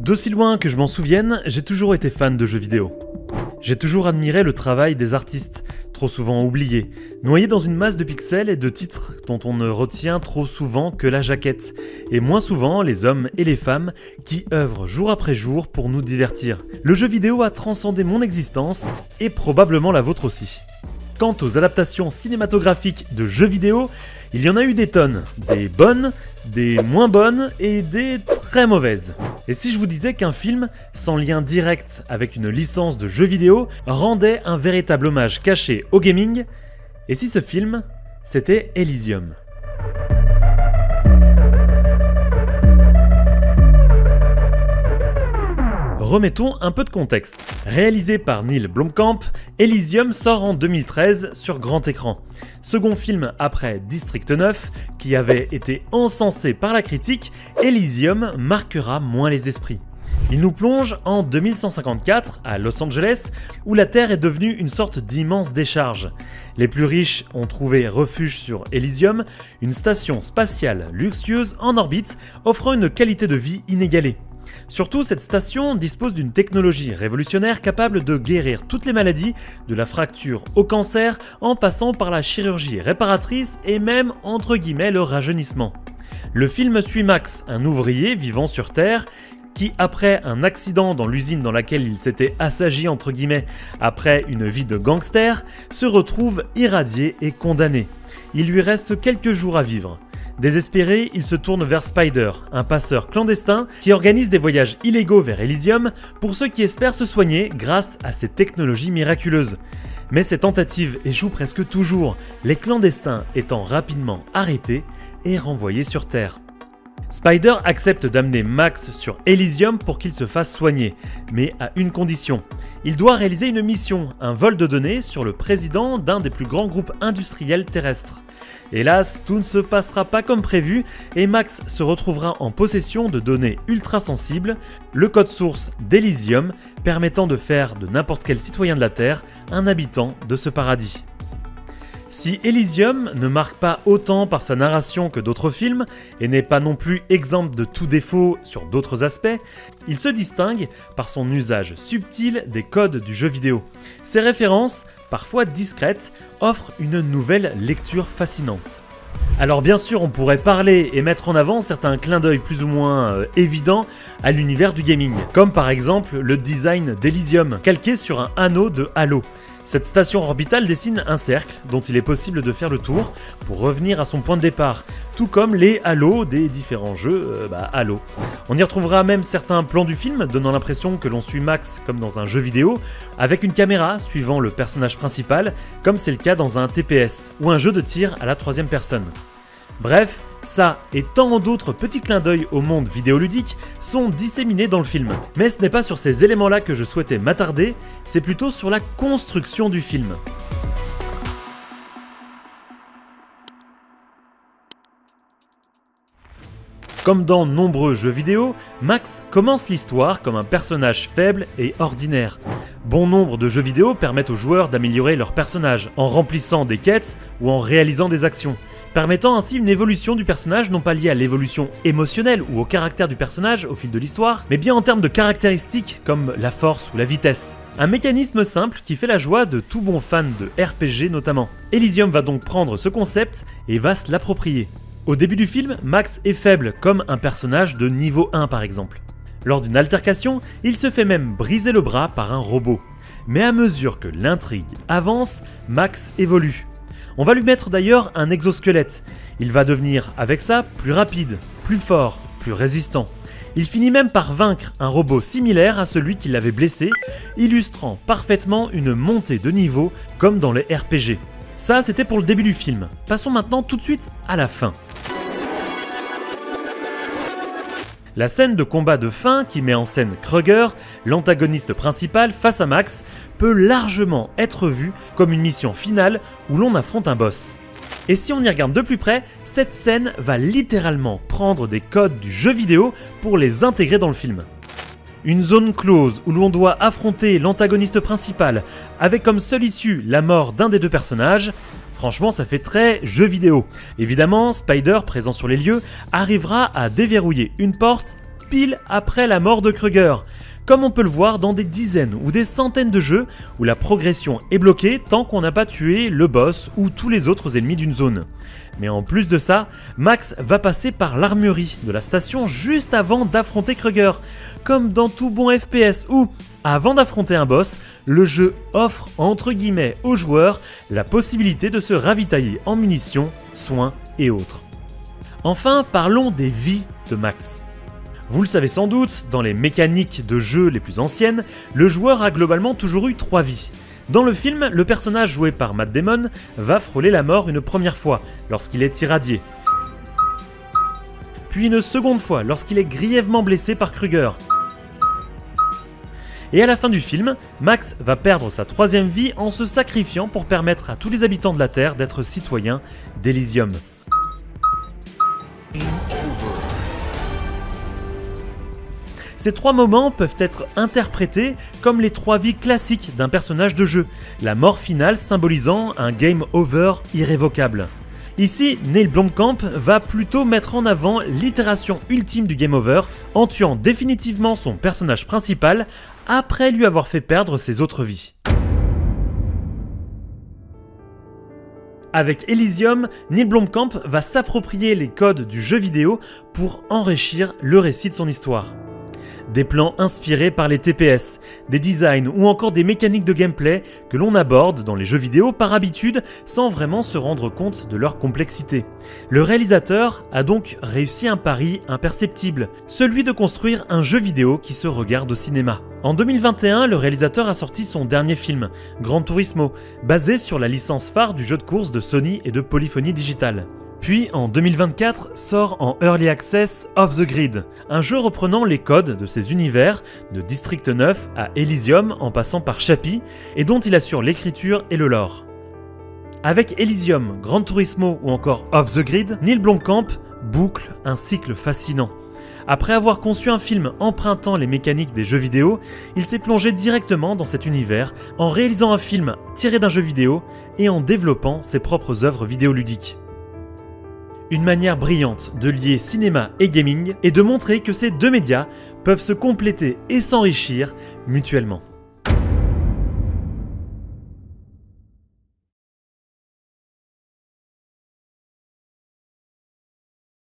D'aussi loin que je m'en souvienne, j'ai toujours été fan de jeux vidéo. J'ai toujours admiré le travail des artistes, trop souvent oubliés, noyés dans une masse de pixels et de titres dont on ne retient trop souvent que la jaquette, et moins souvent les hommes et les femmes qui œuvrent jour après jour pour nous divertir. Le jeu vidéo a transcendé mon existence, et probablement la vôtre aussi. Quant aux adaptations cinématographiques de jeux vidéo, il y en a eu des tonnes, des bonnes, des moins bonnes et des très mauvaises. Et si je vous disais qu'un film, sans lien direct avec une licence de jeux vidéo, rendait un véritable hommage caché au gaming, et si ce film, c'était Elysium ? Remettons un peu de contexte. Réalisé par Neil Blomkamp, Elysium sort en 2013 sur grand écran. Second film après District 9, qui avait été encensé par la critique, Elysium marquera moins les esprits. Il nous plonge en 2154 à Los Angeles, où la Terre est devenue une sorte d'immense décharge. Les plus riches ont trouvé refuge sur Elysium, une station spatiale luxueuse en orbite offrant une qualité de vie inégalée. Surtout, cette station dispose d'une technologie révolutionnaire capable de guérir toutes les maladies, de la fracture au cancer, en passant par la chirurgie réparatrice et même, entre guillemets, le rajeunissement. Le film suit Max, un ouvrier vivant sur Terre, qui, après un accident dans l'usine dans laquelle il s'était assagi, entre guillemets, après une vie de gangster, se retrouve irradié et condamné. Il lui reste quelques jours à vivre. Désespéré, il se tourne vers Spider, un passeur clandestin qui organise des voyages illégaux vers Elysium pour ceux qui espèrent se soigner grâce à ces technologies miraculeuses. Mais ces tentatives échouent presque toujours, les clandestins étant rapidement arrêtés et renvoyés sur Terre. Spider accepte d'amener Max sur Elysium pour qu'il se fasse soigner, mais à une condition. Il doit réaliser une mission, un vol de données sur le président d'un des plus grands groupes industriels terrestres. Hélas, tout ne se passera pas comme prévu et Max se retrouvera en possession de données ultra sensibles, le code source d'Elysium permettant de faire de n'importe quel citoyen de la Terre un habitant de ce paradis. Si Elysium ne marque pas autant par sa narration que d'autres films, et n'est pas non plus exempt de tout défaut sur d'autres aspects, il se distingue par son usage subtil des codes du jeu vidéo. Ses références, parfois discrètes, offrent une nouvelle lecture fascinante. Alors bien sûr, on pourrait parler et mettre en avant certains clins d'œil plus ou moins évidents à l'univers du gaming, comme par exemple le design d'Elysium, calqué sur un anneau de Halo. Cette station orbitale dessine un cercle dont il est possible de faire le tour pour revenir à son point de départ, tout comme les halos des différents jeux Halo. On y retrouvera même certains plans du film donnant l'impression que l'on suit Max comme dans un jeu vidéo, avec une caméra suivant le personnage principal, comme c'est le cas dans un TPS, ou un jeu de tir à la troisième personne. Bref, ça et tant d'autres petits clins d'œil au monde vidéoludique sont disséminés dans le film. Mais ce n'est pas sur ces éléments-là que je souhaitais m'attarder, c'est plutôt sur la construction du film. Comme dans nombreux jeux vidéo, Max commence l'histoire comme un personnage faible et ordinaire. Bon nombre de jeux vidéo permettent aux joueurs d'améliorer leur personnage, en remplissant des quêtes ou en réalisant des actions, permettant ainsi une évolution du personnage non pas liée à l'évolution émotionnelle ou au caractère du personnage au fil de l'histoire, mais bien en termes de caractéristiques comme la force ou la vitesse. Un mécanisme simple qui fait la joie de tout bon fan de RPG notamment. Elysium va donc prendre ce concept et va se l'approprier. Au début du film, Max est faible, comme un personnage de niveau 1 par exemple. Lors d'une altercation, il se fait même briser le bras par un robot. Mais à mesure que l'intrigue avance, Max évolue. On va lui mettre d'ailleurs un exosquelette. Il va devenir, avec ça, plus rapide, plus fort, plus résistant. Il finit même par vaincre un robot similaire à celui qui l'avait blessé, illustrant parfaitement une montée de niveau comme dans les RPG. Ça, c'était pour le début du film. Passons maintenant tout de suite à la fin. La scène de combat de fin qui met en scène Kruger, l'antagoniste principal face à Max, peut largement être vue comme une mission finale où l'on affronte un boss. Et si on y regarde de plus près, cette scène va littéralement prendre des codes du jeu vidéo pour les intégrer dans le film. Une zone close où l'on doit affronter l'antagoniste principal avec comme seule issue la mort d'un des deux personnages. Franchement, ça fait très jeu vidéo. Évidemment, Spider, présent sur les lieux, arrivera à déverrouiller une porte pile après la mort de Kruger, comme on peut le voir dans des dizaines ou des centaines de jeux où la progression est bloquée tant qu'on n'a pas tué le boss ou tous les autres ennemis d'une zone. Mais en plus de ça, Max va passer par l'armurerie de la station juste avant d'affronter Kruger, comme dans tout bon FPS où, avant d'affronter un boss, le jeu offre entre guillemets aux joueurs la possibilité de se ravitailler en munitions, soins et autres. Enfin, parlons des vies de Max. Vous le savez sans doute, dans les mécaniques de jeu les plus anciennes, le joueur a globalement toujours eu 3 vies. Dans le film, le personnage joué par Matt Damon va frôler la mort une première fois, lorsqu'il est irradié. Puis une seconde fois, lorsqu'il est grièvement blessé par Kruger. Et à la fin du film, Max va perdre sa 3e vie en se sacrifiant pour permettre à tous les habitants de la Terre d'être citoyens d'Elysium. Ces 3 moments peuvent être interprétés comme les 3 vies classiques d'un personnage de jeu, la mort finale symbolisant un game over irrévocable. Ici, Neil Blomkamp va plutôt mettre en avant l'itération ultime du game over en tuant définitivement son personnage principal après lui avoir fait perdre ses autres vies. Avec Elysium, Neil Blomkamp va s'approprier les codes du jeu vidéo pour enrichir le récit de son histoire. Des plans inspirés par les TPS, des designs ou encore des mécaniques de gameplay que l'on aborde dans les jeux vidéo par habitude sans vraiment se rendre compte de leur complexité. Le réalisateur a donc réussi un pari imperceptible, celui de construire un jeu vidéo qui se regarde au cinéma. En 2021, le réalisateur a sorti son dernier film, Gran Turismo, basé sur la licence phare du jeu de course de Sony et de Polyphony Digital. Puis en 2024 sort en Early Access Off the Grid, un jeu reprenant les codes de ces univers, de District 9 à Elysium en passant par Chappie, et dont il assure l'écriture et le lore. Avec Elysium, Gran Turismo ou encore Off the Grid, Neil Blomkamp boucle un cycle fascinant. Après avoir conçu un film empruntant les mécaniques des jeux vidéo, il s'est plongé directement dans cet univers en réalisant un film tiré d'un jeu vidéo et en développant ses propres œuvres vidéoludiques. Une manière brillante de lier cinéma et gaming et de montrer que ces deux médias peuvent se compléter et s'enrichir mutuellement.